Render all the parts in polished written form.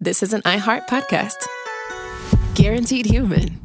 this is an iHeart podcast. Guaranteed human.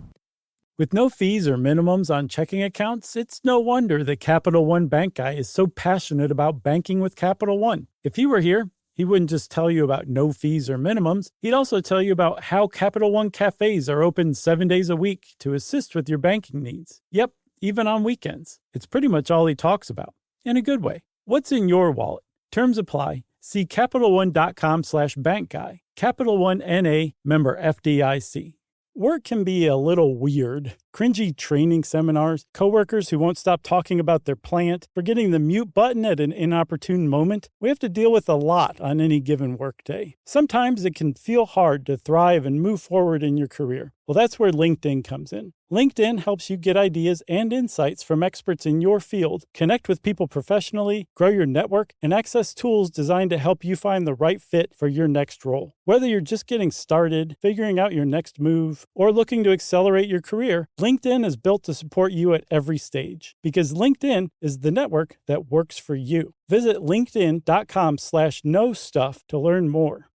With no fees or minimums on checking accounts, it's no wonder that Capital One Bank Guy is so passionate about banking with Capital One. If he were here, he wouldn't just tell you about no fees or minimums. He'd also tell you about how Capital One cafes are open 7 days a week to assist with your banking needs. Yep, even on weekends. It's pretty much all he talks about, in a good way. What's in your wallet? Terms apply. See CapitalOne.com/bankguy. Capital One N.A., member FDIC. Work can be a little weird. Cringy training seminars, coworkers who won't stop talking about their plant, forgetting the mute button at an inopportune moment. We have to deal with a lot on any given workday. Sometimes it can feel hard to thrive and move forward in your career. Well, that's where LinkedIn comes in. LinkedIn helps you get ideas and insights from experts in your field, connect with people professionally, grow your network, and access tools designed to help you find the right fit for your next role. Whether you're just getting started, figuring out your next move, or looking to accelerate your career, LinkedIn is built to support you at every stage, because LinkedIn is the network that works for you. Visit linkedin.com/knowstuff to learn more.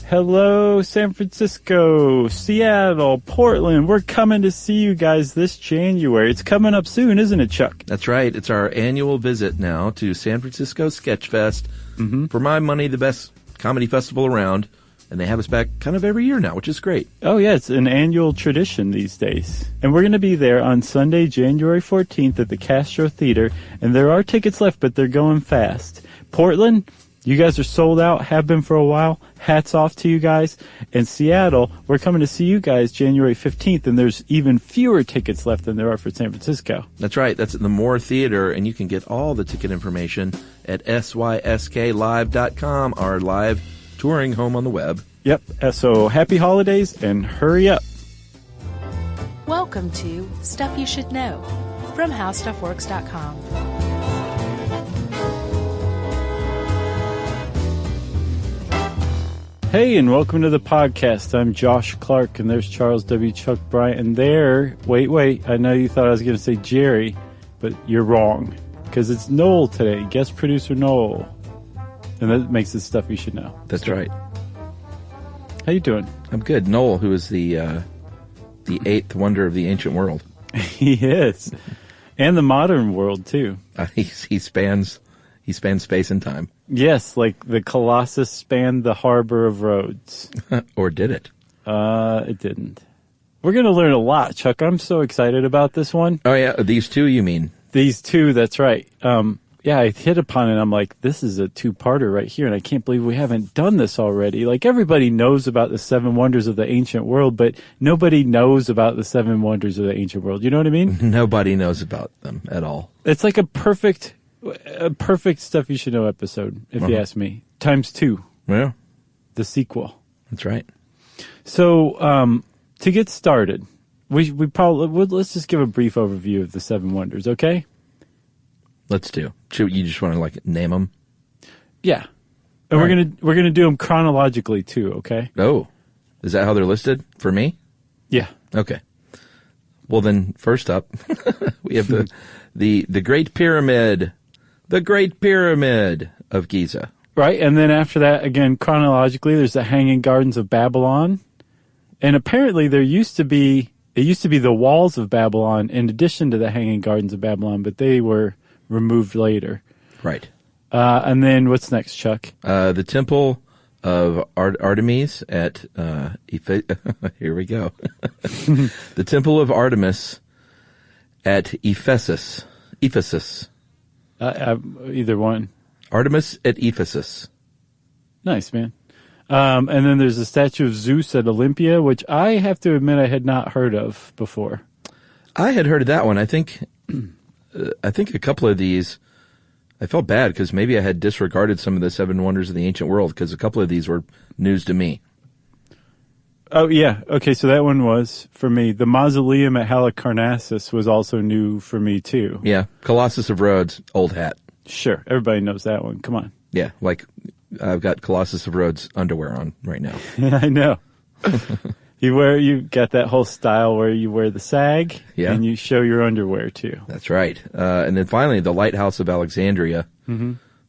Hello, San Francisco, Seattle, Portland. We're coming to see you guys this January. It's coming up soon, isn't it, Chuck? That's right. It's our annual visit now to San Francisco Sketch Fest. For my money, the best comedy festival around. And they have us back kind of every year now, which is great. Oh, yeah, it's an annual tradition these days. And we're going to be there on Sunday, January 14th at the Castro Theater. And there are tickets left, but they're going fast. Portland, you guys are sold out, have been for a while. Hats off to you guys. And Seattle, we're coming to see you guys January 15th, and there's even fewer tickets left than there are for San Francisco. That's right. That's at the Moore Theater, and you can get all the ticket information at sysklive.com, our live touring home on the web. Yep. So happy holidays and hurry up. Welcome to Stuff You Should Know from HowStuffWorks.com. Hey, and welcome to the podcast. I'm Josh Clark, and there's Charles W. Chuck Bryant. And there, wait, I know you thought I was going to say Jerry, but you're wrong, because it's Noel today, guest producer Noel. And that makes it Stuff You Should Know. That's right. How you doing? I'm good. Noel, who is the eighth wonder of the ancient world. He is. And the modern world, too. He spans space and time. Yes, like the Colossus spanned the harbor of Rhodes. Or did it? It didn't. We're going to learn a lot, Chuck. I'm so excited about this one. Oh, yeah. These two, you mean? These two, that's right. Yeah, I hit upon it. I'm like, this is a two-parter right here, and I can't believe we haven't done this already. Like, everybody knows about the seven wonders of the ancient world, but nobody knows about the seven wonders of the ancient world. You know what I mean? Nobody knows about them at all. It's like a perfect Stuff You Should Know episode, if you ask me. Times two. Yeah. The sequel. That's right. So, to get started, we probably let's just give a brief overview of the seven wonders, okay? Let's do. You just want to name them? Yeah. And we're gonna do them chronologically too, okay? Oh, is that how they're listed for me? Yeah. Okay. Well, then first up, we have the Great Pyramid, the Great Pyramid of Giza. Right, and then after that, again chronologically, there's the Hanging Gardens of Babylon, and apparently it used to be the walls of Babylon in addition to the Hanging Gardens of Babylon, but they were removed later. Right. And then what's next, Chuck? The Temple of Artemis at here we go. The Temple of Artemis at Ephesus. Either one. Artemis at Ephesus. Nice, man. And then there's the statue of Zeus at Olympia, which I have to admit I had not heard of before. I had heard of that one. I think a couple of these, I felt bad because maybe I had disregarded some of the seven wonders of the ancient world because a couple of these were news to me. Oh, yeah. Okay, so that one was for me. The mausoleum at Halicarnassus was also new for me, too. Yeah, Colossus of Rhodes, old hat. Sure, everybody knows that one. Come on. Yeah, like I've got Colossus of Rhodes underwear on right now. I know. You got that whole style where you wear the sag, and you show your underwear, too. That's right. And then finally, the Lighthouse of Alexandria,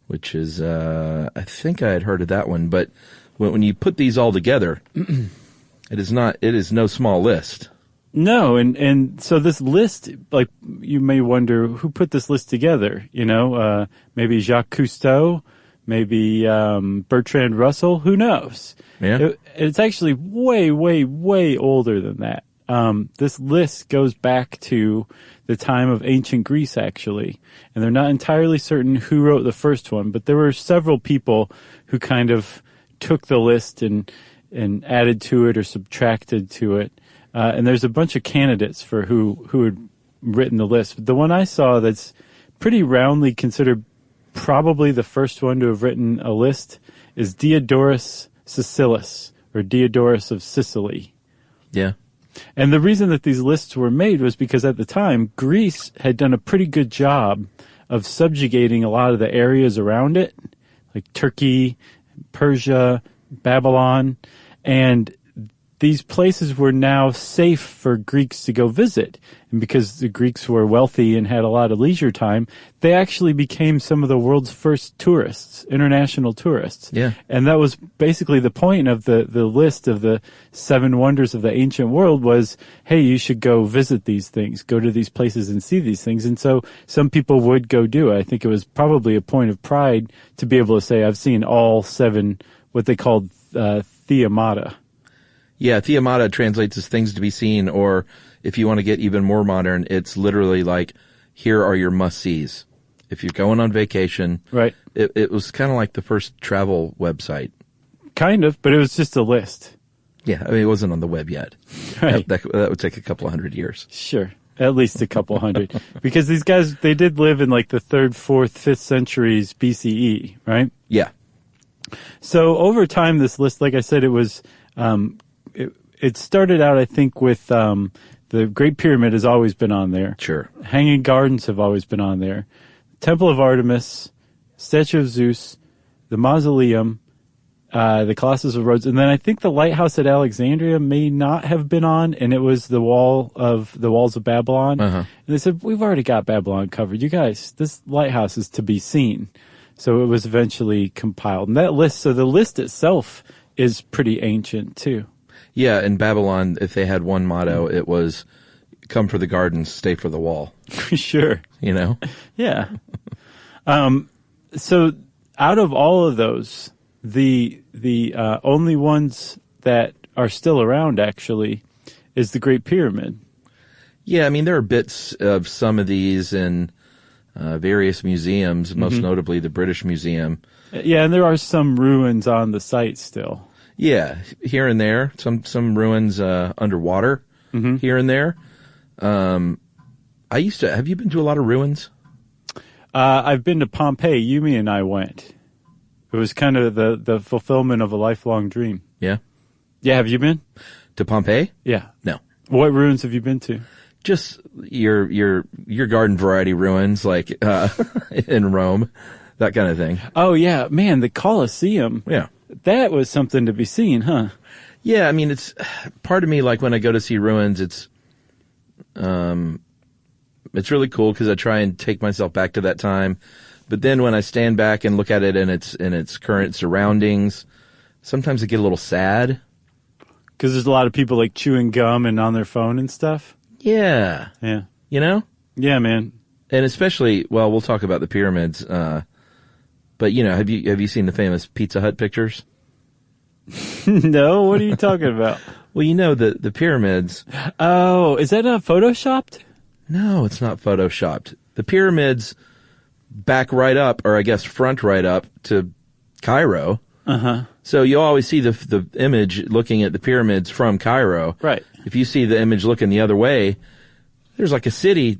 which is, I think I had heard of that one, but when you put these all together, it is no small list. No, and so this list, like, you may wonder who put this list together. Maybe Jacques Cousteau, maybe Bertrand Russell. Who knows? Yeah, it's actually way, way, way older than that. This list goes back to the time of ancient Greece, actually, and they're not entirely certain who wrote the first one, but there were several people who kind of took the list and added to it or subtracted to it. And there's a bunch of candidates for who had written the list. But the one I saw that's pretty roundly considered probably the first one to have written a list is Diodorus Siculus, or Diodorus of Sicily. Yeah. And the reason that these lists were made was because at the time, Greece had done a pretty good job of subjugating a lot of the areas around it, like Turkey, Persia, Babylon, and these places were now safe for Greeks to go visit. And because the Greeks were wealthy and had a lot of leisure time, they actually became some of the world's first tourists, international tourists. Yeah. And that was basically the point of the list of the 7 wonders of the ancient world was, hey, you should go visit these things, go to these places and see these things. And so some people would go do it. I think it was probably a point of pride to be able to say, I've seen all 7, what they called theomata. Yeah, theomata translates as things to be seen, or if you want to get even more modern, it's literally like, here are your must-sees. If you're going on vacation, right? It was kind of like the first travel website. Kind of, but it was just a list. Yeah, I mean, it wasn't on the web yet. Right. That would take a couple hundred years. Sure. At least a couple hundred. Because these guys, they did live in like the 3rd, 4th, 5th centuries BCE, right? Yeah. So over time, this list, like I said, it was, it started out, I think, with the Great Pyramid has always been on there. Sure. Hanging Gardens have always been on there. Temple of Artemis, Statue of Zeus, the Mausoleum, the Colossus of Rhodes, and then I think the lighthouse at Alexandria may not have been on, and it was the walls of Babylon. Uh-huh. And they said, we've already got Babylon covered. You guys, this lighthouse is to be seen. So it was eventually compiled. And that list, so the list itself is pretty ancient too. Yeah, in Babylon, if they had one motto, it was, come for the gardens, stay for the wall. Sure. You know? Yeah. So out of all of those, the only ones that are still around actually is the Great Pyramid. Yeah, I mean, there are bits of some of these in various museums, most notably the British Museum. Yeah, and there are some ruins on the site still. Yeah, here and there, some ruins underwater here and there. Have you been to a lot of ruins? I've been to Pompeii. Yumi and I went. It was kind of the fulfillment of a lifelong dream. Yeah. Yeah, have you been? To Pompeii? Yeah. No. What ruins have you been to? Just your garden variety ruins, like in Rome, that kind of thing. Oh yeah, man, the Colosseum. Yeah. That was something to be seen, huh? Yeah, I mean, it's part of me, like when I go to see ruins, it's really cool because I try and take myself back to that time. But then when I stand back and look at it in its current surroundings, sometimes I get a little sad. Because there's a lot of people like chewing gum and on their phone and stuff. Yeah. Yeah. You know? Yeah, man. And especially, well, we'll talk about the pyramids. But you know, have you seen the famous Pizza Hut pictures? No, what are you talking about? Well, you know the pyramids. Oh, is that not photoshopped? No, it's not photoshopped. The pyramids back right up, or I guess front right up to Cairo. Uh-huh. So you always see the image looking at the pyramids from Cairo. Right. If you see the image looking the other way, there's like a city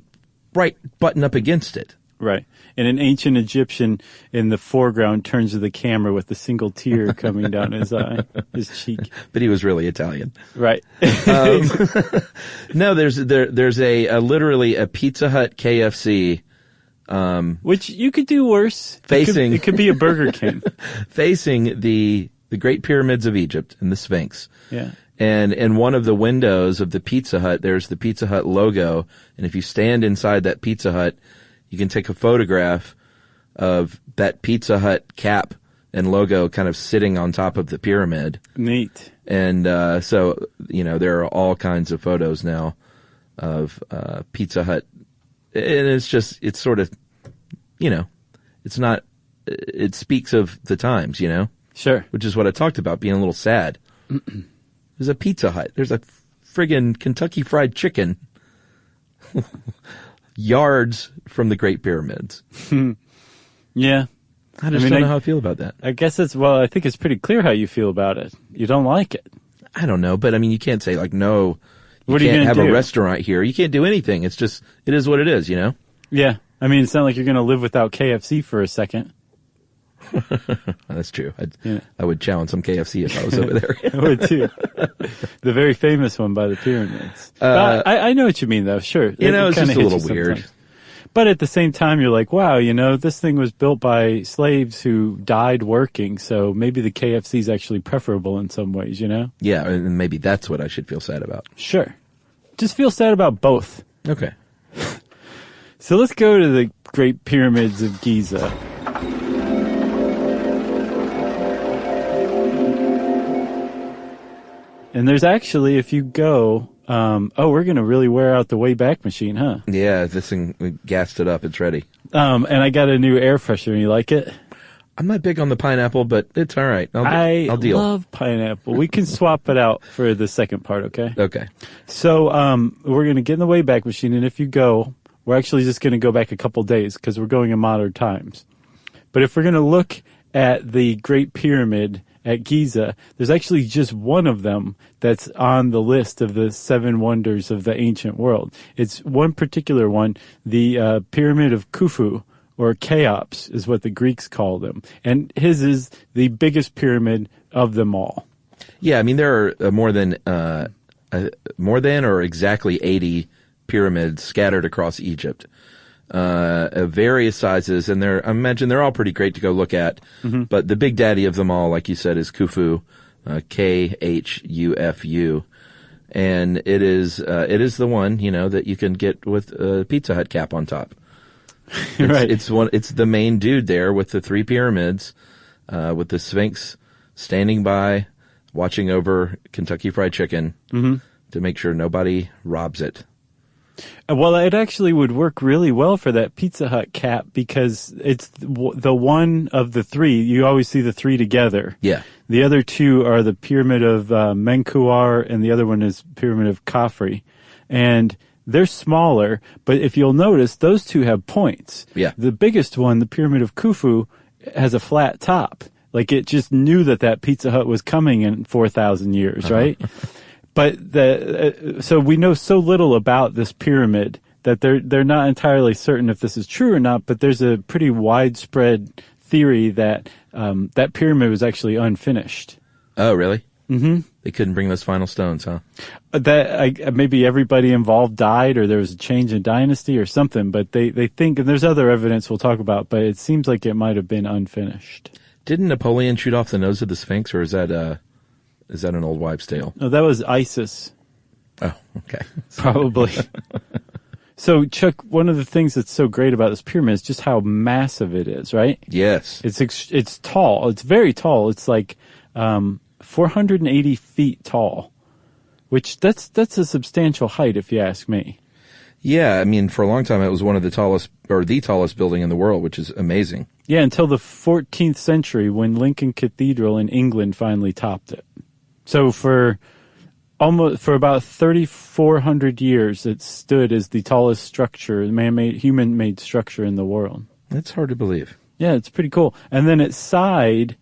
right button up against it. Right. And an ancient Egyptian in the foreground turns to the camera with a single tear coming down his eye, his cheek. But he was really Italian. Right. No, there's a literally a Pizza Hut KFC. Which you could do worse. Facing. It could be a Burger King. Facing the Great Pyramids of Egypt and the Sphinx. Yeah. And in one of the windows of the Pizza Hut, there's the Pizza Hut logo. And if you stand inside that Pizza Hut, you can take a photograph of that Pizza Hut cap and logo kind of sitting on top of the pyramid. Neat. And so, there are all kinds of photos now of Pizza Hut. And it's sort of, it's not, it speaks of the times, Sure. Which is what I talked about, being a little sad. There's a Pizza Hut. There's a friggin' Kentucky Fried Chicken yards from the Great Pyramids. Yeah. I don't know how I feel about that. I guess I think it's pretty clear how you feel about it. You don't like it. I don't know, but I mean, you can't say like, no, what are you can't have do? a restaurant here. You can't do anything. It's just, it is what it is, Yeah. I mean, it's not like you're going to live without KFC for a second. That's true. I would challenge some KFC if I was over there. I would too. The very famous one by the pyramids. I know what you mean, though. Sure. It's just a little weird. Sometimes. But at the same time, you're like, wow, this thing was built by slaves who died working, so maybe the KFC is actually preferable in some ways, Yeah, and maybe that's what I should feel sad about. Sure. Just feel sad about both. Okay. So let's go to the Great Pyramids of Giza. And there's actually, if you go, we're going to really wear out the Wayback Machine, huh? Yeah, this thing, we gassed it up. It's ready. And I got a new air freshener. You like it? I'm not big on the pineapple, but it's all right. I'll deal. I love pineapple. We can swap it out for the second part, okay? Okay. So we're going to get in the Wayback Machine, and if you go, we're actually just going to go back a couple days because we're going in modern times. But if we're going to look at the Great Pyramid at Giza, there's actually just one of them that's on the list of the 7 wonders of the ancient world. It's one particular one, the Pyramid of Khufu, or Cheops is what the Greeks call them. And his is the biggest pyramid of them all. Yeah, I mean, there are more than or exactly 80 pyramids scattered across Egypt. Of various sizes, and I imagine they're all pretty great to go look at. Mm-hmm. But the big daddy of them all, like you said, is Khufu, Khufu, and it is the one that you can get with a Pizza Hut cap on top. Right. It's the main dude there with the 3 pyramids, with the Sphinx standing by, watching over Kentucky Fried Chicken to make sure nobody robs it. Well, it actually would work really well for that Pizza Hut cap because it's the one of the 3. You always see the 3 together. Yeah. The other 2 are the Pyramid of Menkaure, and the other one is Pyramid of Khafre. And they're smaller, but if you'll notice, those 2 have points. Yeah. The biggest one, the Pyramid of Khufu, has a flat top. Like it just knew that Pizza Hut was coming in 4,000 years, right? But so we know so little about this pyramid that they're not entirely certain if this is true or not. But there's a pretty widespread theory that that pyramid was actually unfinished. Oh, really? Mm-hmm. They couldn't bring those final stones, huh? Maybe everybody involved died, or there was a change in dynasty or something. But they think, and there's other evidence we'll talk about. But it seems like it might have been unfinished. Didn't Napoleon shoot off the nose of the Sphinx, or is that an old wives' tale? No, that was ISIS. Oh, okay. Probably. So, Chuck, one of the things that's so great about this pyramid is just how massive it is, right? Yes. It's tall. It's very tall. It's like 480 feet tall, which that's a substantial height, if you ask me. Yeah, I mean, for a long time, it was one of the tallest building in the world, which is amazing. Yeah, until the 14th century when Lincoln Cathedral in England finally topped it. So for about 3,400 years, it stood as the tallest structure, human-made structure in the world. That's hard to believe. Yeah, it's pretty cool. And then each side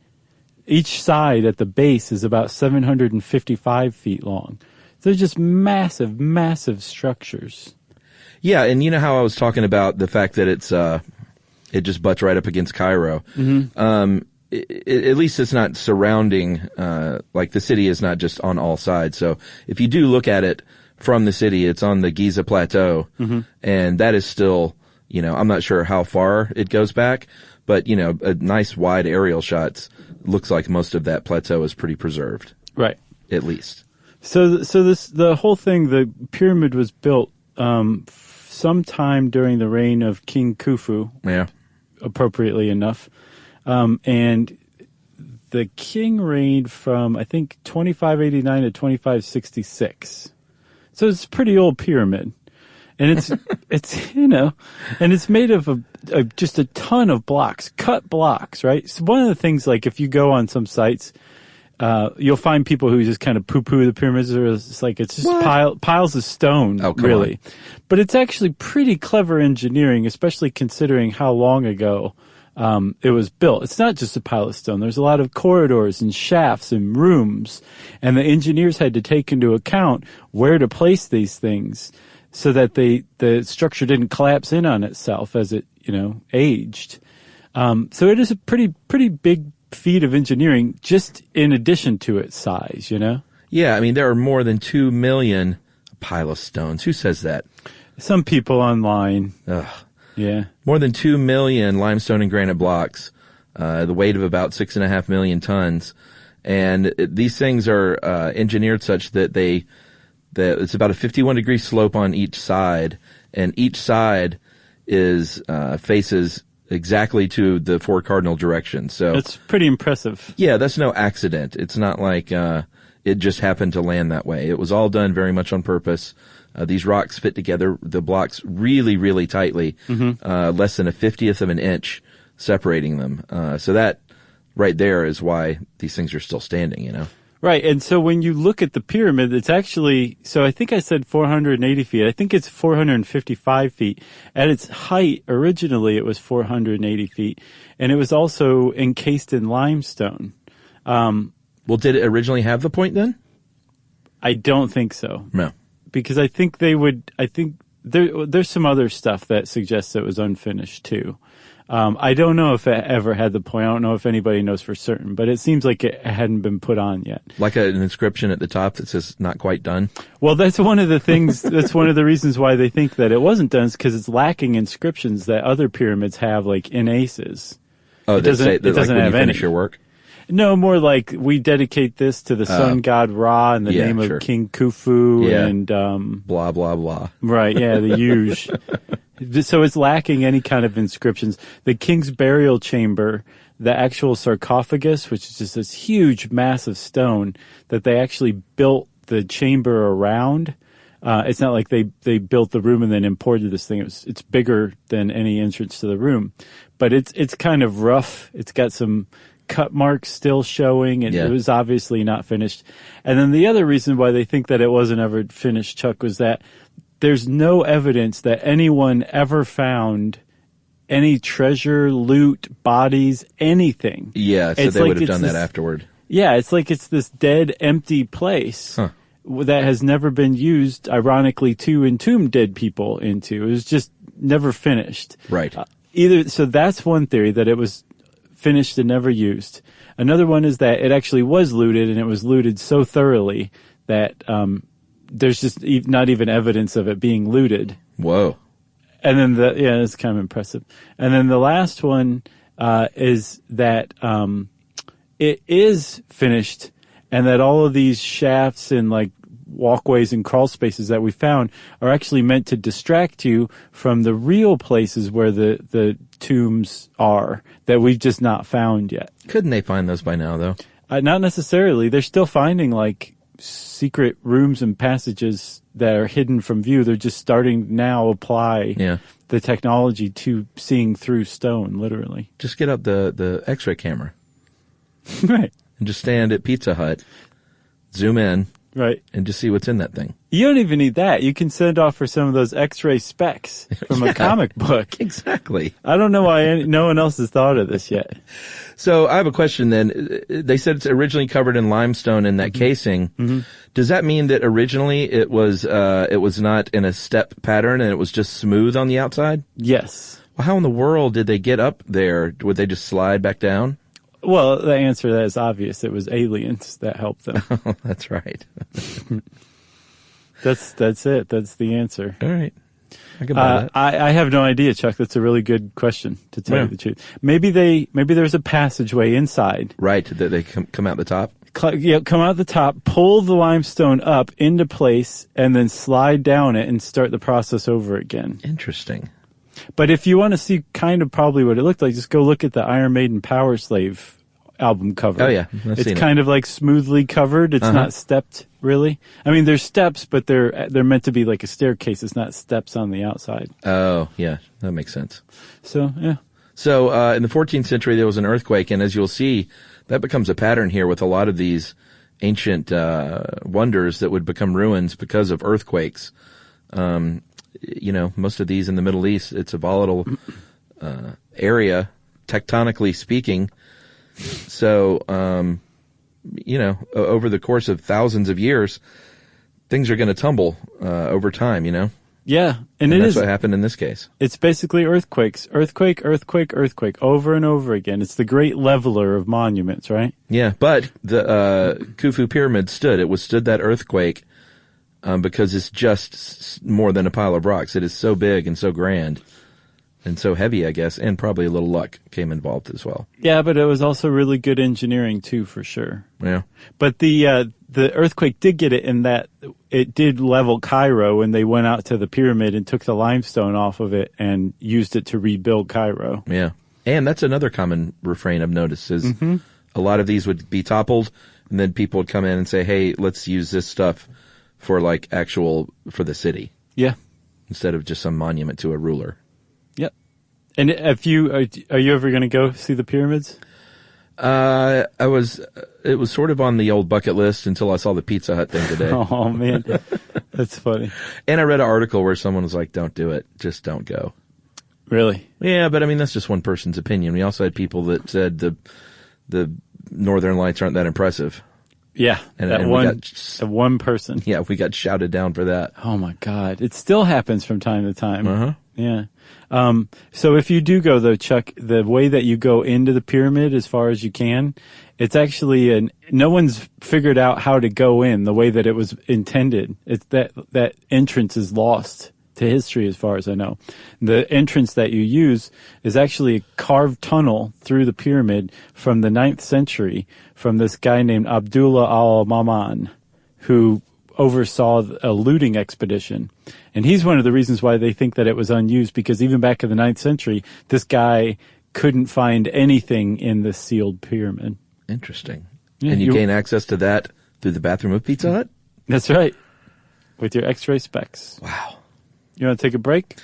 at the base is about 755 feet long. So they're just massive, massive structures. Yeah, and you know how I was talking about the fact that it just butts right up against Cairo. Mm-hmm. At least it's not surrounding, like the city is not just on all sides. So if you do look at it from the city, it's on the Giza Plateau. Mm-hmm. And that is still, I'm not sure how far it goes back, but, a nice wide aerial shots looks like most of that plateau is pretty preserved. Right. At least. So the whole thing, the pyramid was built, sometime during the reign of King Khufu. Yeah. Appropriately enough. And the king reigned from, I think, 2589 to 2566. So it's a pretty old pyramid. And it's and it's made of just a ton of blocks, cut blocks, right? So one of the things, like if you go on some sites, you'll find people who just kind of poo-poo the pyramids, or it's just piles of stone, really. On. But it's actually pretty clever engineering, especially considering how long ago it was built. It's not just a pile of stone. There's a lot of corridors and shafts and rooms, and the engineers had to take into account where to place these things so that the structure didn't collapse in on itself as it, aged. So it is a pretty big feat of engineering, just in addition to its size, Yeah, I mean, there are more than 2 million pile of stones. Who says that? Some people online. Ugh. Yeah. More than 2 million limestone and granite blocks, the weight of about 6.5 million tons. And these things are engineered such that it's about a 51-degree slope on each side, and each side is faces exactly to the 4 cardinal directions. So that's pretty impressive. Yeah, that's no accident. It's not like it just happened to land that way. It was all done very much on purpose. These rocks fit together, the blocks really, really tightly, less than a 50th of an inch separating them. So that right there is why these things are still standing, Right, and so when you look at the pyramid, it's actually, so I think I said 480 feet. I think it's 455 feet. At its height, originally, it was 480 feet, and it was also encased in limestone. Well, did it originally have the point then? I don't think so. No. Because I think there's some other stuff that suggests it was unfinished too. I don't know if it ever had the point. I don't know if anybody knows for certain, but it seems like it hadn't been put on yet. Like an inscription at the top that says "not quite done." Well, that's one of the things. That's one of the reasons why they think that it wasn't done, is because it's lacking inscriptions that other pyramids have, like in aces. Oh, it doesn't have when you finish any. Your work. No, more like we dedicate this to the sun god Ra in the name of King Khufu and blah blah blah. Right? Yeah, the huge. So it's lacking any kind of inscriptions. The king's burial chamber, the actual sarcophagus, which is just this huge, massive stone that they actually built the chamber around. It's not like they built the room and then imported this thing. It's bigger than any entrance to the room, but it's kind of rough. It's got some cut marks still showing. It was obviously not finished. And then the other reason why they think that it wasn't ever finished, Chuck, was that there's no evidence that anyone ever found any treasure, loot, bodies, anything. Yeah, so they would have done that afterward. Yeah, it's like it's this dead, empty place that has never been used, ironically, to entomb dead people into. It was just never finished. Right. So that's one theory, that it was finished and never used. Another one is that it actually was looted, and it was looted so thoroughly that there's just not even evidence of it being looted. Whoa. And then it's kind of impressive. And then the last one is that it is finished, and that all of these shafts and like walkways and crawl spaces that we found are actually meant to distract you from the real places where the tombs are that we've just not found yet. Couldn't they find those by now, though? Not necessarily. They're still finding like secret rooms and passages that are hidden from view. They're just starting now apply the technology to seeing through stone, literally. Just get up the X-ray camera. Right. And just stand at Pizza Hut, zoom in, right, and just see what's in that thing. You don't even need that. You can send off for some of those X-ray specs from a comic book. Exactly. I don't know why no one else has thought of this yet. So I have a question then. They said it's originally covered in limestone in that casing. Mm-hmm. Does that mean that originally it was not in a step pattern and it was just smooth on the outside? Yes. Well, how in the world did they get up there? Would they just slide back down? Well, the answer to that is obvious. It was aliens that helped them. Oh, that's right. That's it. That's the answer. All right. I can buy that. I have no idea, Chuck. That's a really good question, to tell you the truth. Maybe there's a passageway inside. Right, that they come out the top? Come out the top, pull the limestone up into place, and then slide down it and start the process over again. Interesting. But if you want to see kind of probably what it looked like, just go look at the Iron Maiden Power Slave album cover. Oh, yeah. I've It's seen kind of like smoothly covered. It's not stepped, really. I mean, there's steps, but they're meant to be like a staircase. It's not steps on the outside. Oh, yeah. That makes sense. So, yeah. So in the 14th century, there was an earthquake, and as you'll see, that becomes a pattern here with a lot of these ancient wonders that would become ruins because of earthquakes. Most of these in the Middle East, it's a volatile area, tectonically speaking. So, over the course of thousands of years, things are going to tumble over time, Yeah, and that's it is what happened in this case. It's basically earthquakes. Earthquake, earthquake, earthquake, over and over again. It's the great leveler of monuments, right? Yeah, but the Khufu pyramid stood. It withstood that earthquake because it's just more than a pile of rocks. It is so big and so grand and so heavy, I guess, and probably a little luck came involved as well. Yeah, but it was also really good engineering too, for sure. Yeah. But the earthquake did get it in that it did level Cairo when they went out to the pyramid and took the limestone off of it and used it to rebuild Cairo. Yeah. And that's another common refrain I've noticed is a lot of these would be toppled and then people would come in and say, hey, let's use this stuff for for the city. Yeah. Instead of just some monument to a ruler. Yep. And are you ever going to go see the pyramids? It was sort of on the old bucket list until I saw the Pizza Hut thing today. Oh, man. That's funny. And I read an article where someone was like, don't do it. Just don't go. Really? Yeah, but I mean, that's just one person's opinion. We also had people that said the Northern Lights aren't that impressive. Yeah. And one person. Yeah, we got shouted down for that. Oh, my God. It still happens from time to time. Uh-huh. Yeah. So if you do go, though, Chuck, the way that you go into the pyramid as far as you can, it's actually no one's figured out how to go in the way that it was intended. It's that entrance is lost to history as far as I know. The entrance that you use is actually a carved tunnel through the pyramid from the 9th century from this guy named Abdullah al-Maman, who oversaw a looting expedition. And he's one of the reasons why they think that it was unused, because even back in the 9th century, this guy couldn't find anything in the sealed pyramid. Interesting. Yeah, and you gain access to that through the bathroom of Pizza Hut? That's right. With your X-ray specs. Wow. You want to take a break?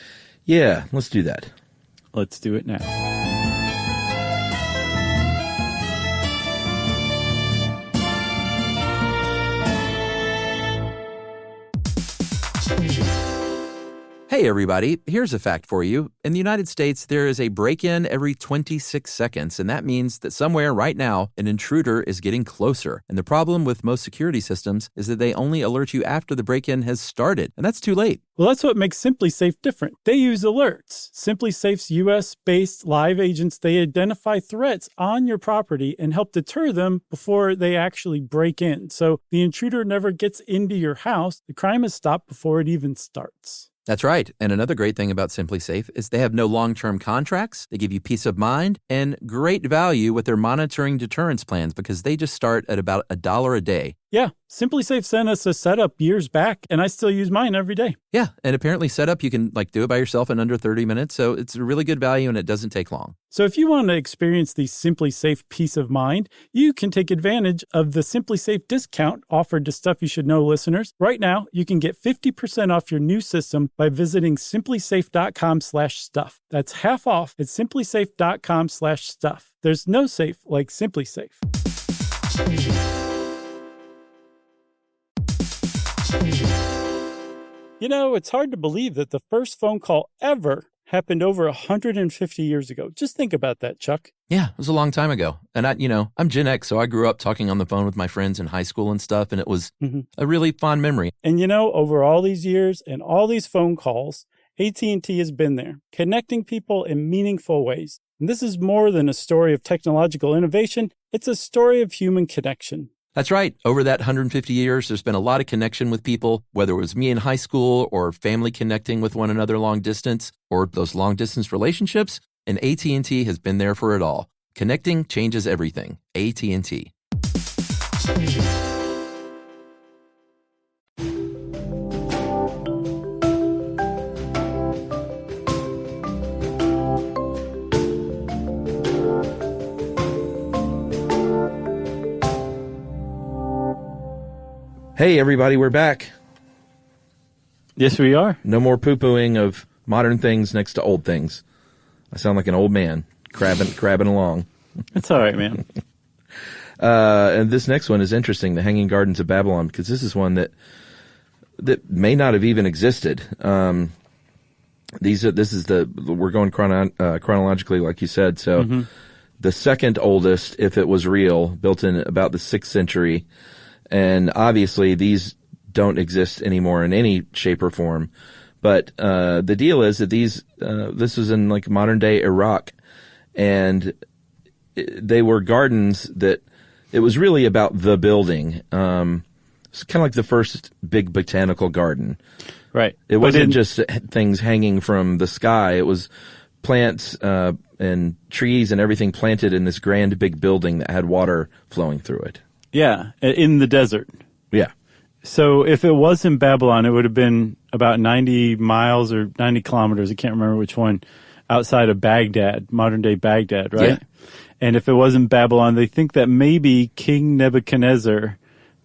Yeah, let's do that. Let's do it now. Hey everybody, here's a fact for you. In the United States, there is a break-in every 26 seconds, and that means that somewhere right now, an intruder is getting closer. And the problem with most security systems is that they only alert you after the break-in has started, and that's too late. Well, that's what makes SimpliSafe different. They use alerts. SimpliSafe's U.S.-based live agents, they identify threats on your property and help deter them before they actually break in. So the intruder never gets into your house. The crime is stopped before it even starts. That's right. And another great thing about SimpliSafe is they have no long-term contracts. They give you peace of mind and great value with their monitoring deterrence plans because they just start at about $1 a day. Yeah, SimpliSafe sent us a setup years back, and I still use mine every day. Yeah, and apparently setup, you can do it by yourself in under 30 minutes, so it's a really good value and it doesn't take long. So if you want to experience the SimpliSafe peace of mind, you can take advantage of the SimpliSafe discount offered to Stuff You Should Know listeners. Right now, you can get 50% off your new system by visiting simplisafe.com/stuff. That's half off at simplisafe.com/stuff. There's no safe like SimpliSafe. You know, it's hard to believe that the first phone call ever happened over 150 years ago. Just think about that, Chuck. Yeah, it was a long time ago. And I'm Gen X, so I grew up talking on the phone with my friends in high school and stuff, and it was a really fond memory. And over all these years and all these phone calls, AT&T has been there, connecting people in meaningful ways. And this is more than a story of technological innovation. It's a story of human connection. That's right. Over that 150 years, there's been a lot of connection with people, whether it was me in high school or family connecting with one another long distance or those long distance relationships. And AT&T has been there for it all. Connecting changes everything. AT&T. Hey, everybody, we're back. Yes, we are. No more poo-pooing of modern things next to old things. I sound like an old man crabbing along. It's all right, man. And this next one is interesting, the Hanging Gardens of Babylon, because this is one that may not have even existed. We're going chronologically, like you said. So the second oldest, if it was real, built in about the 6th century. And obviously these don't exist anymore in any shape or form. But the deal is that this was in like modern day Iraq, and they were gardens that it was really about the building. It's kind of like the first big botanical garden. Right. It wasn't just things hanging from the sky. It was plants and trees and everything planted in this grand big building that had water flowing through it. Yeah, in the desert. Yeah. So if it was in Babylon, it would have been about 90 miles or 90 kilometers, I can't remember which one, outside of Baghdad, modern-day Baghdad, right? Yeah. And if it was in Babylon, they think that maybe King Nebuchadnezzar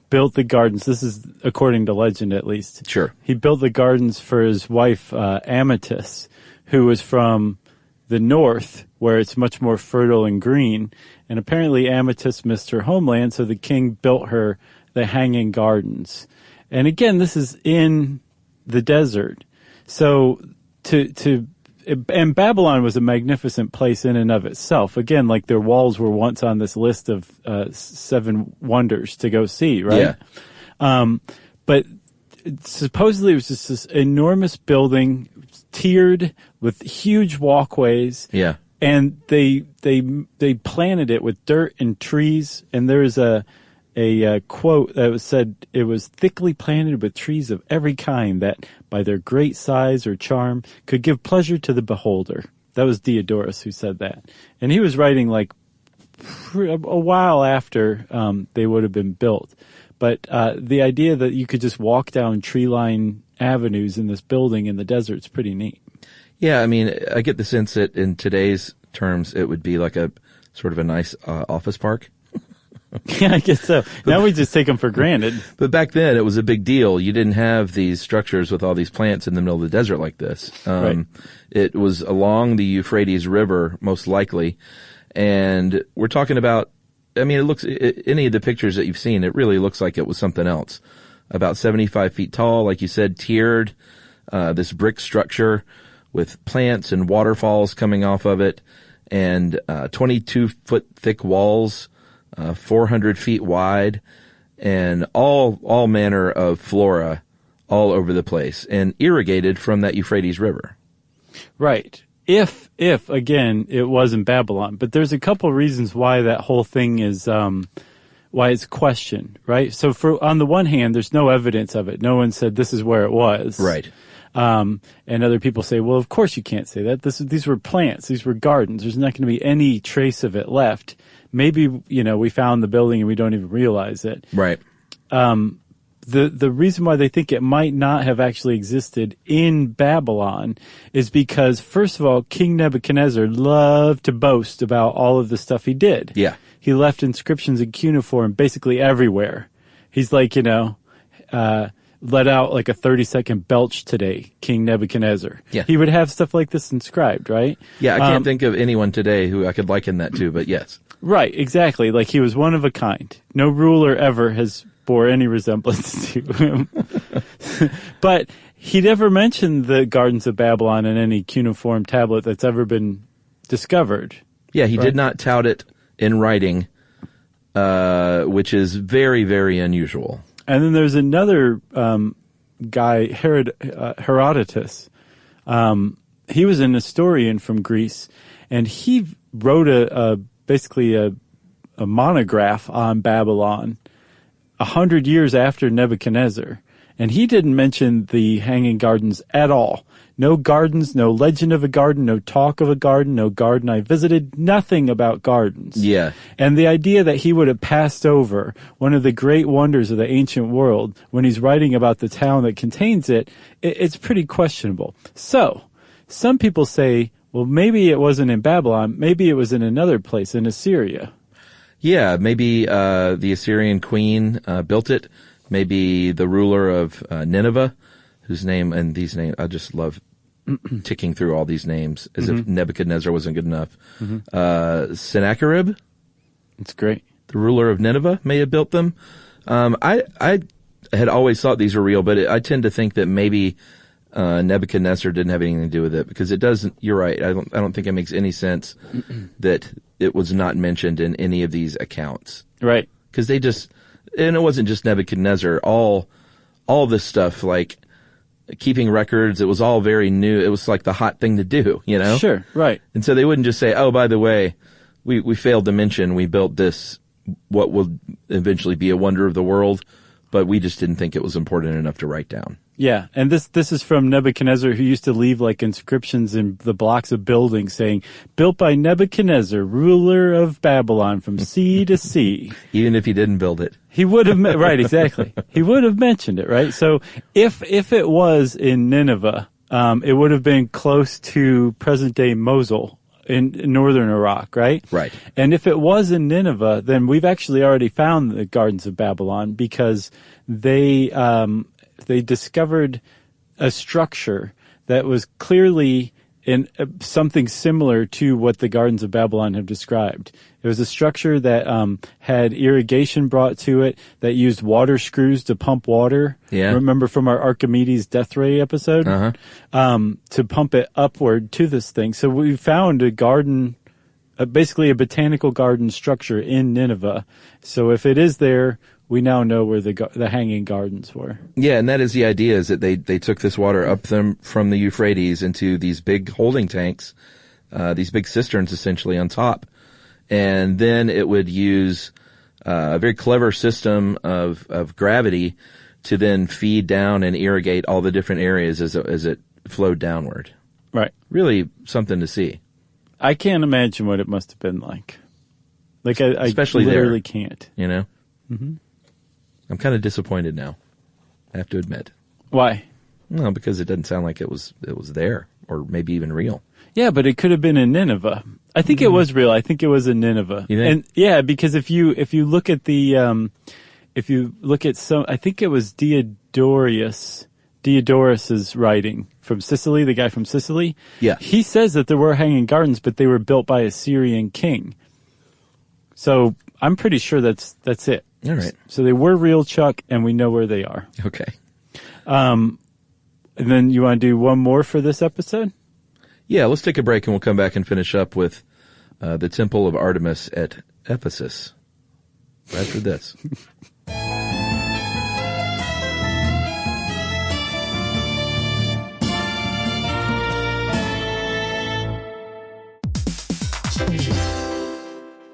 built the gardens. This is according to legend, at least. Sure. He built the gardens for his wife, Amytis, who was from the north, where it's much more fertile and green. And apparently Amytis missed her homeland, so the king built her the Hanging Gardens. And again, this is in the desert. So and Babylon was a magnificent place in and of itself. Again, like their walls were once on this list of 7 wonders to go see, right? Yeah. But supposedly it was just this enormous building, tiered with huge walkways. Yeah. And they planted it with dirt and trees. And there is a quote that was said, it was thickly planted with trees of every kind that by their great size or charm could give pleasure to the beholder. That was Diodorus who said that. And he was writing like a while after they would have been built. But the idea that you could just walk down tree-lined avenues in this building in the desert is pretty neat. Yeah, I mean, I get the sense that in today's terms, it would be like a sort of a nice office park. Yeah, I guess so. Now we just take them for granted. But back then, it was a big deal. You didn't have these structures with all these plants in the middle of the desert like this. Right. It was along the Euphrates River, most likely. And we're talking about, I mean, any of the pictures that you've seen, it really looks like it was something else. About 75 feet tall, like you said, tiered, this brick structure with plants and waterfalls coming off of it, and 22-foot thick walls, 400 feet wide, and all manner of flora all over the place, and irrigated from that Euphrates River. Right. If again, it was in Babylon. But there's a couple reasons why that whole thing is, why it's questioned, right? So on the one hand, there's no evidence of it. No one said this is where it was. Right. And other people say, well, of course you can't say that. These were plants. These were gardens. There's not going to be any trace of it left. Maybe, we found the building and we don't even realize it. Right. The reason why they think it might not have actually existed in Babylon is because, first of all, King Nebuchadnezzar loved to boast about all of the stuff he did. Yeah. He left inscriptions in cuneiform basically everywhere. He's like, let out like a 30-second belch today, King Nebuchadnezzar. Yeah. He would have stuff like this inscribed, right? Yeah, I can't think of anyone today who I could liken that to, but yes. Right, exactly. Like he was one of a kind. No ruler ever has bore any resemblance to him. But he never mentioned the Gardens of Babylon in any cuneiform tablet that's ever been discovered. Yeah, he did not tout it in writing, which is very, very unusual. And then there's another guy, Herodotus. He was an historian from Greece, and he wrote basically a monograph on Babylon 100 years after Nebuchadnezzar. And he didn't mention the Hanging Gardens at all. No gardens, no legend of a garden, no talk of a garden, no garden I visited, nothing about gardens. Yeah. And the idea that he would have passed over one of the great wonders of the ancient world when he's writing about the town that contains it, it's pretty questionable. So, some people say, well, maybe it wasn't in Babylon, maybe it was in another place, in Assyria. Yeah, maybe the Assyrian queen built it. Maybe the ruler of Nineveh, whose name, and these names, I just love ticking through all these names as if Nebuchadnezzar wasn't good enough. Sennacherib, It's great. the ruler of Nineveh, may have built them. I had always thought these were real, but I tend to think that maybe Nebuchadnezzar didn't have anything to do with it, because it doesn't. You're right. I don't think it makes any sense that it was not mentioned in any of these accounts. Right. Because they just, and it wasn't just Nebuchadnezzar. All this stuff, like keeping records, it was all very new. It was like the hot thing to do, you know? Sure. Right. And so they wouldn't just say, oh, by the way, we failed to mention we built this, what will eventually be a wonder of the world, but we just didn't think it was important enough to write down. Yeah, and this is from Nebuchadnezzar, who used to leave like inscriptions in the blocks of buildings saying, "Built by Nebuchadnezzar, ruler of Babylon, from sea to sea." Even if he didn't build it. He would have right, exactly. He would have mentioned it, right? So if it was in Nineveh, it would have been close to present day Mosul in northern Iraq, right? Right. And if it was in Nineveh, then we've actually already found the Gardens of Babylon, because they discovered a structure that was clearly in something similar to what the Gardens of Babylon have described. It was a structure that had irrigation brought to it, that used water screws to pump water. Yeah. Remember from our Archimedes death ray episode? To pump it upward to this thing. So we found a garden, basically a botanical garden structure in Nineveh. So if it is there, we now know where the hanging gardens were. Yeah, and that is the idea, is that they took this water up them from the Euphrates into these big holding tanks, these big cisterns essentially on top. And then it would use a very clever system of gravity to then feed down and irrigate all the different areas as it flowed downward. Right. Really something to see. I can't imagine what it must have been like. Like, I Especially literally there, can't. You know? Mm-hmm. I'm kind of disappointed now, I have to admit. Why? No, because it doesn't sound like it was there, or maybe even real. Yeah, but it could have been in Nineveh. I think it was real. I think it was in Nineveh. You think? And yeah, because if you look at some, I think it was Diodorus's writing from Sicily, the guy from Sicily. Yeah. He says that there were hanging gardens, but they were built by a Syrian king. So I'm pretty sure that's it. All right. So they were real, Chuck, and we know where they are. Okay. And then you want to do one more for this episode? Yeah, let's take a break and we'll come back and finish up with the Temple of Artemis at Ephesus. After this.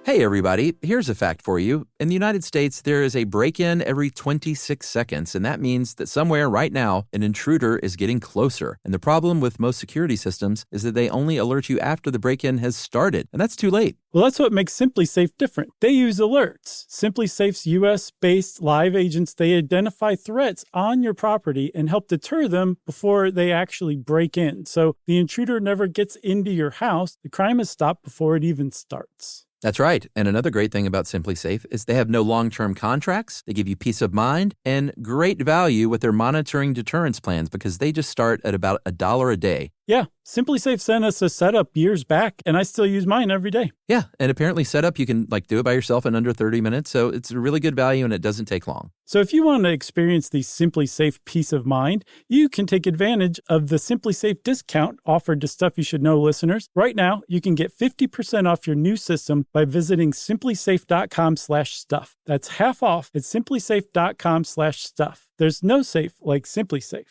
Hey, everybody, here's a fact for you. In the United States, there is a break-in every 26 seconds, and that means that somewhere right now, an intruder is getting closer. And the problem with most security systems is that they only alert you after the break-in has started, and that's too late. Well, that's what makes SimpliSafe different. They use alerts. SimpliSafe's U.S.-based live agents, they identify threats on your property and help deter them before they actually break in. So the intruder never gets into your house. The crime is stopped before it even starts. That's right. And another great thing about SimpliSafe is they have no long-term contracts. They give you peace of mind and great value with their monitoring deterrence plans, because they just start at about $1 a day. Yeah, SimpliSafe sent us a setup years back, and I still use mine every day. Yeah, and apparently setup, you can do it by yourself in under 30 minutes, so it's a really good value and it doesn't take long. So if you want to experience the SimpliSafe peace of mind, you can take advantage of the SimpliSafe discount offered to Stuff You Should Know listeners. Right now, you can get 50% off your new system by visiting simplisafe.com/stuff. That's half off at simplisafe.com/stuff. There's no safe like SimpliSafe.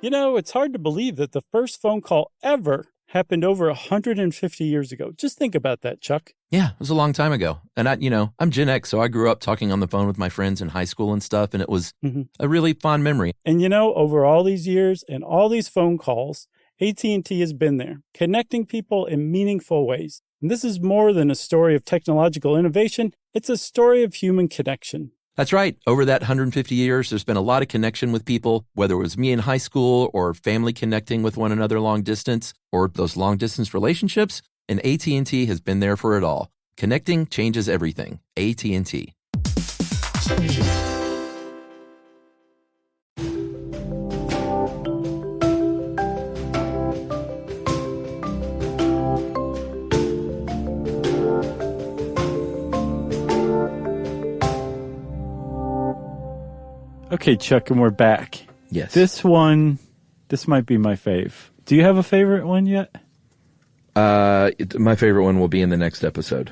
You know, it's hard to believe that the first phone call ever happened over 150 years ago. Just think about that, Chuck. Yeah, it was a long time ago. And I'm Gen X, so I grew up talking on the phone with my friends in high school and stuff, and it was a really fond memory. And over all these years and all these phone calls, AT&T has been there, connecting people in meaningful ways. And this is more than a story of technological innovation. It's a story of human connection. That's right. Over that 150 years, there's been a lot of connection with people, whether it was me in high school or family connecting with one another long distance, or those long distance relationships. and AT&T has been there for it all. Connecting changes everything. AT&T. Okay, Chuck, and we're back. Yes. This might be my fave. Do you have a favorite one yet? My favorite one will be in the next episode.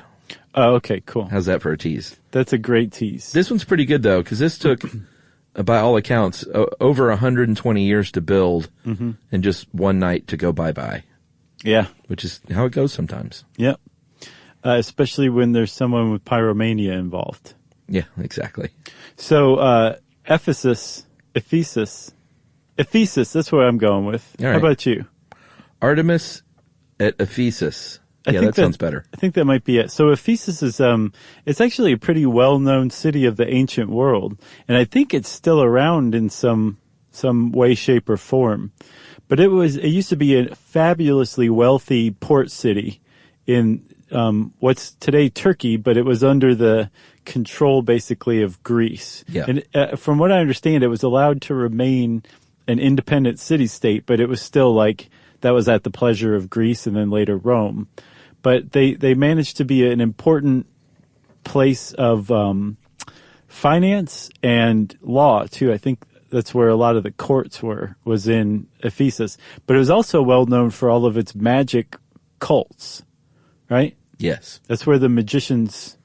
Oh, okay, cool. How's that for a tease? That's a great tease. This one's pretty good, though, because this took, by all accounts, over 120 years to build and just one night to go bye-bye. Yeah. Which is how it goes sometimes. Yep. Especially when there's someone with pyromania involved. Yeah, exactly. So, Ephesus, that's what I'm going with. All right. How about you? Artemis at Ephesus. Yeah, that sounds better. I think that might be it. So Ephesus is, it's actually a pretty well-known city of the ancient world. And I think it's still around in some way, shape, or form. But it used to be a fabulously wealthy port city in, what's today Turkey, but it was under the control basically of Greece. Yeah. And from what I understand, it was allowed to remain an independent city-state, but it was still like, that was at the pleasure of Greece and then later Rome. But they managed to be an important place of finance and law, too. I think that's where a lot of the courts was in Ephesus. But it was also well known for all of its magic cults, right? Yes. That's where the magician's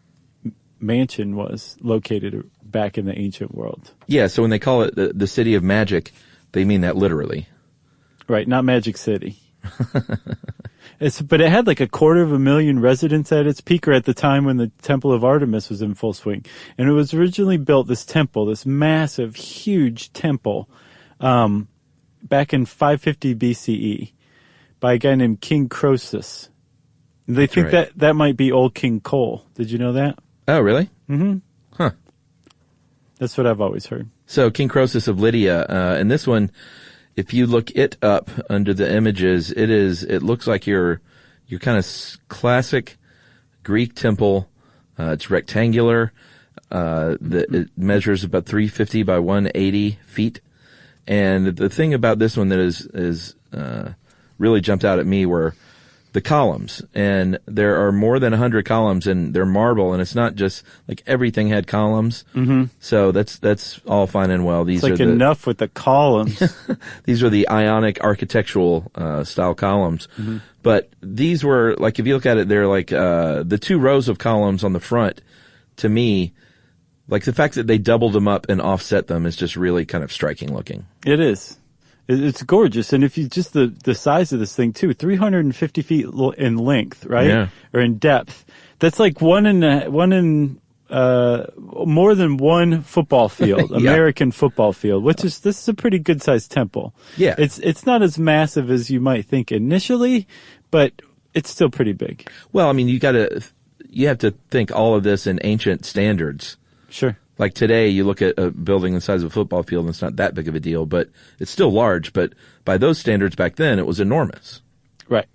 mansion was located back in the ancient world. Yeah, so when they call it the city of magic, they mean that literally. Right, not Magic City. But it had like 250,000 residents at its peak, or at the time when the Temple of Artemis was in full swing. And it was originally built, this massive, huge temple, back in 550 BCE by a guy named King Croesus. And they think right. that might be old King Cole. Did you know that? Oh, really? Mm-hmm. Huh. That's what I've always heard. So King Croesus of Lydia, and this one, if you look it up under the images, it looks like your kind of classic Greek temple. It's rectangular. It measures about 350 by 180 feet. And the thing about this one that is really jumped out at me were the columns. And there are more than 100 columns, and they're marble, and it's not just like everything had columns. Mm-hmm. So that's all fine and well. These it's like are enough with the columns. These are the Ionic architectural style columns. Mm-hmm. But these were, like, if you look at it, they're like the two rows of columns on the front, to me, like the fact that they doubled them up and offset them is just really kind of striking looking. It is. It's gorgeous. And if you just the size of this thing too, 350 feet in length, right? Yeah. Or in depth. That's like more than one football field, Yeah. American football field, this is a pretty good sized temple. Yeah. It's not as massive as you might think initially, but it's still pretty big. Well, I mean, you have to think all of this in ancient standards. Sure. Like today, you look at a building the size of a football field, and it's not that big of a deal, but it's still large. But by those standards back then, it was enormous. Right.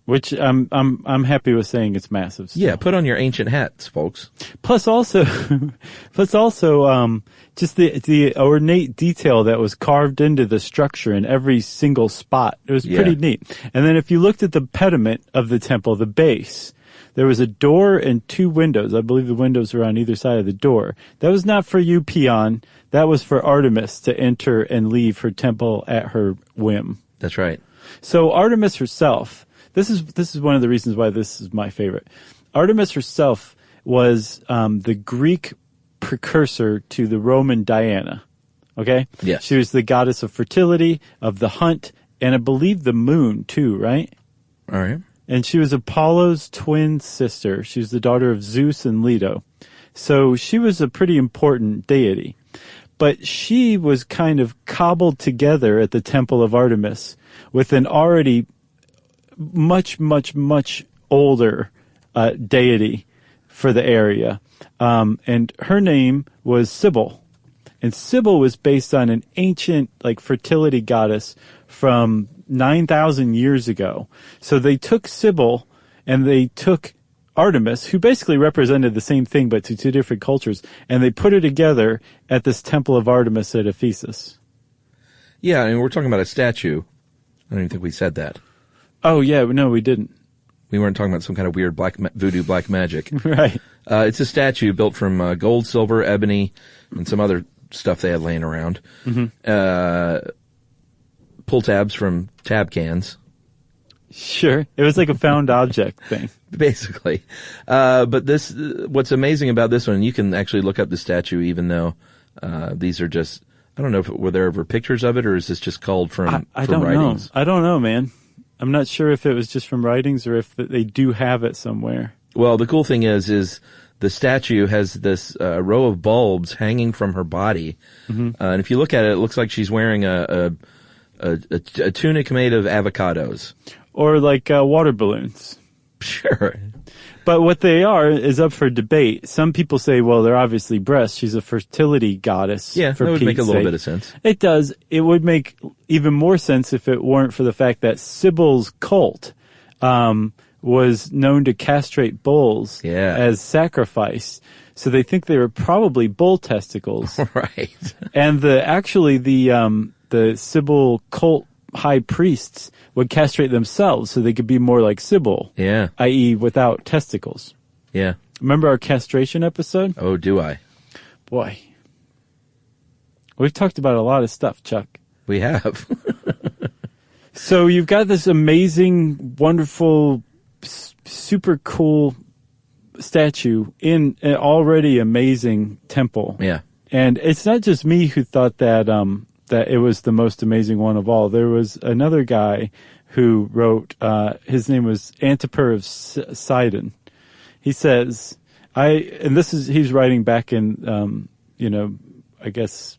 Which I'm happy with saying it's massive. Still. Yeah, put on your ancient hats, folks. Plus also, just the ornate detail that was carved into the structure in every single spot. It was pretty neat. And then if you looked at the pediment of the temple, the base, there was a door and two windows. I believe the windows were on either side of the door. That was not for you, peon. That was for Artemis to enter and leave her temple at her whim. That's right. So Artemis herself, this is one of the reasons why this is my favorite. Artemis herself was the Greek precursor to the Roman Diana. Okay? Yes. She was the goddess of fertility, of the hunt, and I believe the moon too, right? All right. And she was Apollo's twin sister. She was the daughter of Zeus and Leto. So she was a pretty important deity. But she was kind of cobbled together at the Temple of Artemis with an already much, much, much older deity for the area. And her name was Sybil. And Sybil was based on an ancient, fertility goddess from 9,000 years ago. So they took Sybil and they took Artemis, who basically represented the same thing but to two different cultures, and they put her together at this temple of Artemis at Ephesus. Yeah, I mean, we're talking about a statue. I don't even think we said that. Oh, yeah, no, we didn't. We weren't talking about some kind of weird voodoo black magic. Right. It's a statue built from gold, silver, ebony, and some other stuff they had laying around. Mm-hmm. Pull tabs from tab cans. Sure. It was like a found object thing. Basically. But what's amazing about this one, you can actually look up the statue even though these are just, I don't know if were there ever pictures of it or is this just culled from I don't writings? know. I don't know, man. I'm not sure if it was just from writings or if they do have it somewhere. Well, the cool thing is the statue has this row of bulbs hanging from her body. Mm-hmm. And if you look at it, it looks like she's wearing a tunic made of avocados. Or like water balloons. Sure. But what they are is up for debate. Some people say, well, they're obviously breasts. She's a fertility goddess. Yeah, that would make a little bit of sense. It does. It would make even more sense if it weren't for the fact that Sybil's cult was known to castrate bulls as sacrifice. So they think they were probably bull testicles. Right. And the Sybil cult high priests would castrate themselves so they could be more like Sybil. Yeah. I.e. without testicles. Yeah. Remember our castration episode? Oh, do I? Boy. We've talked about a lot of stuff, Chuck. We have. So you've got this amazing, wonderful, super cool statue in an already amazing temple. Yeah. And it's not just me who thought that it was the most amazing one of all. There was another guy who wrote, his name was Antipater of Sidon. He says, he's writing back in, I guess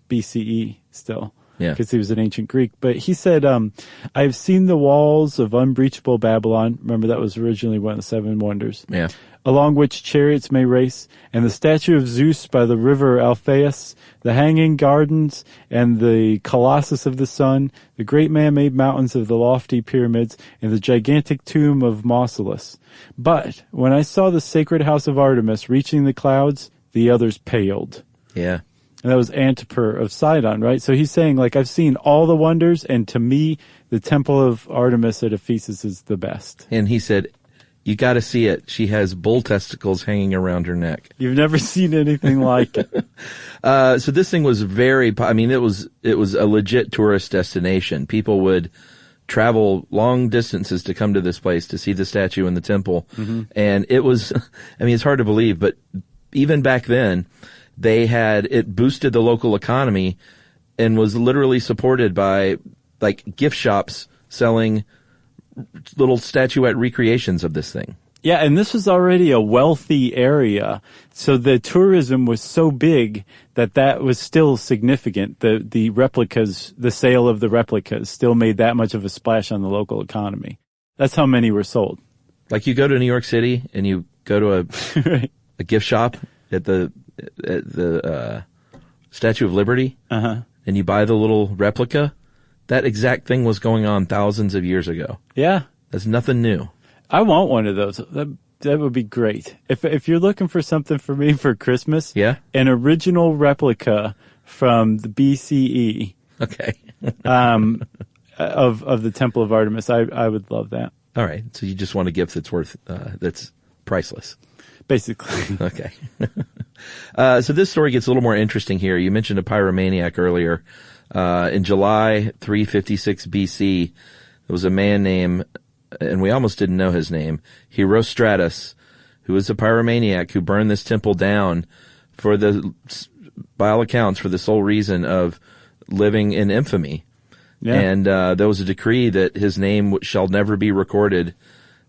BCE still. Yeah. Because he was an ancient Greek. But he said, I've seen the walls of unbreachable Babylon. Remember, that was originally one of the seven wonders. Yeah. Along which chariots may race, and the statue of Zeus by the river Alphaeus, the hanging gardens, and the colossus of the sun, the great man-made mountains of the lofty pyramids, and the gigantic tomb of Mausolus. But when I saw the sacred house of Artemis reaching the clouds, the others paled. Yeah. And that was Antipater of Sidon, right? So he's saying, like, I've seen all the wonders, and to me, the temple of Artemis at Ephesus is the best. And he said, you got to see it. She has bull testicles hanging around her neck. You've never seen anything like it. So this thing was it was a legit tourist destination. People would travel long distances to come to this place to see the statue and the temple. Mm-hmm. And it was, it's hard to believe, but even back then, it boosted the local economy and was literally supported by like gift shops selling little statuette recreations of this thing. Yeah, and this was already a wealthy area, so the tourism was so big that was still significant. The replicas, the sale of the replicas still made that much of a splash on the local economy. That's how many were sold. Like you go to New York City and you go to right. a gift shop at the Statue of Liberty, and you buy the little replica. That exact thing was going on thousands of years ago. Yeah. That's nothing new. I want one of those. That would be great. If you're looking for something for me for Christmas, an original replica from the BCE. Okay. of the Temple of Artemis, I would love that. All right. So you just want a gift that's priceless. Basically. Okay. So this story gets a little more interesting here. You mentioned a pyromaniac earlier. In July 356 BC, there was a man named, and we almost didn't know his name, Herostratus, who was a pyromaniac who burned this temple down by all accounts, for the sole reason of living in infamy. Yeah. And there was a decree that his name shall never be recorded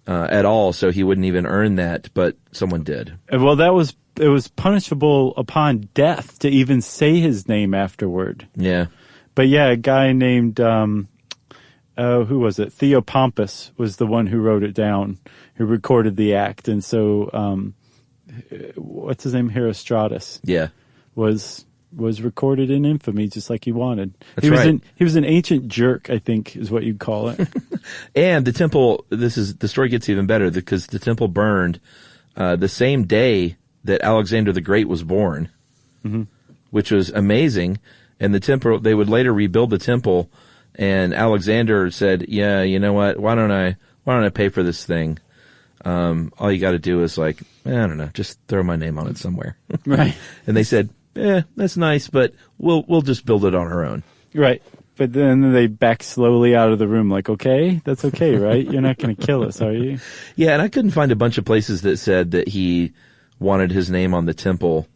at all, so he wouldn't even earn that, but someone did. Well, it was punishable upon death to even say his name afterward. Yeah. But yeah, a guy named, who was it? Theopompus was the one who wrote it down, who recorded the act. And so, what's his name? Herostratus. Yeah. Was was recorded in infamy, just like he wanted. That's right. He was an ancient jerk, I think, is what you'd call it. And the temple, the story gets even better because the temple burned the same day that Alexander the Great was born, which was amazing. And the temple, they would later rebuild the temple, and Alexander said, "Yeah, you know what? Why don't I pay for this thing? All you got to do is I don't know, just throw my name on it somewhere." Right. And they said, that's nice, but we'll just build it on our own. Right. But then they back slowly out of the room like, okay, that's okay, right? You're not going to kill us, are you? Yeah, and I couldn't find a bunch of places that said that he wanted his name on the temple,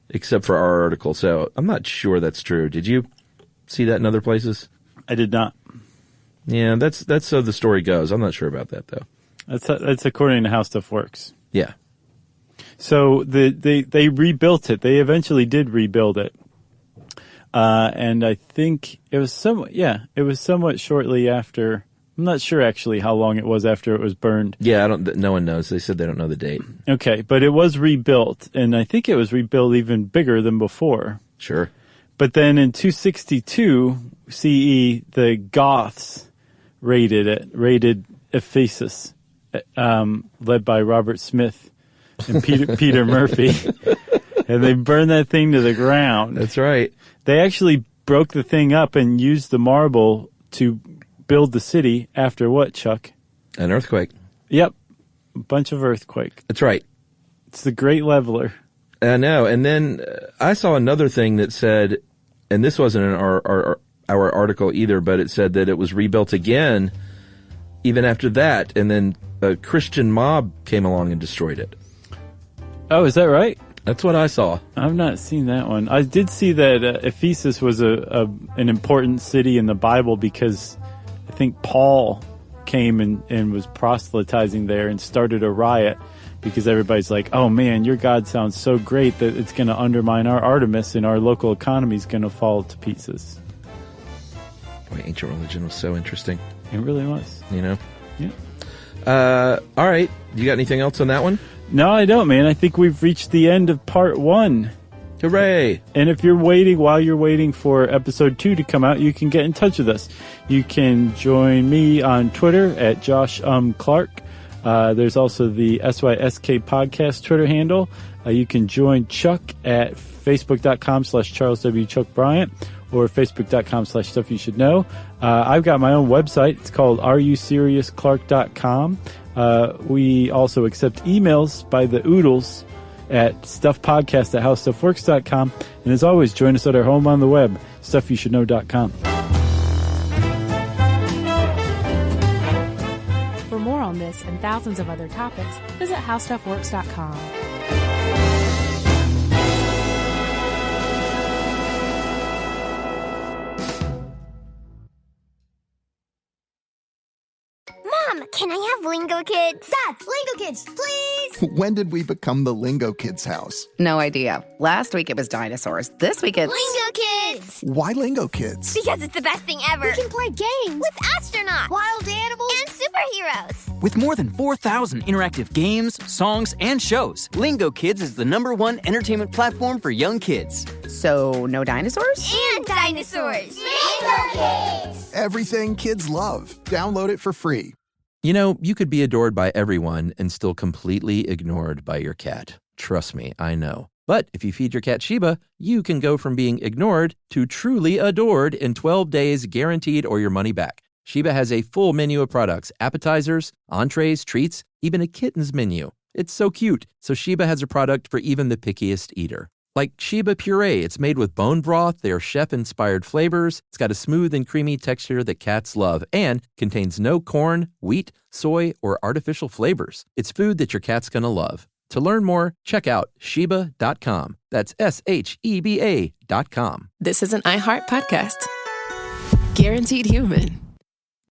except for our article. So I'm not sure that's true. Did you see that in other places? I did not. Yeah, that's so the story goes. I'm not sure about that, though. That's according to how stuff works. Yeah. So they rebuilt it. They eventually did rebuild it. And I think it was somewhat shortly after. I'm not sure actually how long it was after it was burned. Yeah, no one knows. They said they don't know the date. Okay, but it was rebuilt, and I think it was rebuilt even bigger than before. Sure. But then in 262 CE, the Goths raided Ephesus, led by Robert Smith and Peter Murphy, and they burned that thing to the ground. That's right. They actually broke the thing up and used the marble to build the city after what, Chuck? An earthquake. Yep. A bunch of earthquake. That's right. It's the Great Leveler. I know. And then I saw another thing that said, and this wasn't in our article either, but it said that it was rebuilt again even after that. And then a Christian mob came along and destroyed it. Oh, is that right? That's what I saw. I've not seen that one. I did see that Ephesus was an important city in the Bible because I think Paul came and was proselytizing there and started a riot because everybody's like, oh man, your God sounds so great that it's going to undermine our Artemis and our local economy is going to fall to pieces. Boy, ancient religion was so interesting. It really was. You know? Yeah. All right. You got anything else on that one? No, I don't, man. I think we've reached the end of part 1. Hooray! And if while you're waiting for episode 2 to come out, you can get in touch with us. You can join me on Twitter at Josh Clark. There's also the SYSK podcast Twitter handle. You can join Chuck at facebook.com/Charles W. Chuck Bryant or facebook.com/Stuff You Should Know. I've got my own website. It's called AreYouSeriousClark.com. We also accept emails by the oodles at stuffpodcast@howstuffworks.com. And as always, join us at our home on the web, stuffyoushouldknow.com. For more on this and thousands of other topics, visit howstuffworks.com. Mom, can I have Lingo Kids? Dad, Lingo Kids, please! When did we become the Lingo Kids house? No idea. Last week it was dinosaurs. This week it's... Lingo Kids! Why Lingo Kids? Because it's the best thing ever. We can play games with astronauts, wild animals, and superheroes. With more than 4,000 interactive games, songs, and shows, Lingo Kids is the #1 entertainment platform for young kids. So, no dinosaurs? And dinosaurs! Lingo Kids! Everything kids love. Download it for free. You know, you could be adored by everyone and still completely ignored by your cat. Trust me, I know. But if you feed your cat Sheba, you can go from being ignored to truly adored in 12 days guaranteed or your money back. Sheba has a full menu of products, appetizers, entrees, treats, even a kitten's menu. It's so cute, so Sheba has a product for even the pickiest eater. Like Sheba Puree, it's made with bone broth, they're chef-inspired flavors, it's got a smooth and creamy texture that cats love, and contains no corn, wheat, soy, or artificial flavors. It's food that your cat's gonna love. To learn more, check out Sheba.com. That's SHEBA.com. This is an iHeart podcast. Guaranteed human.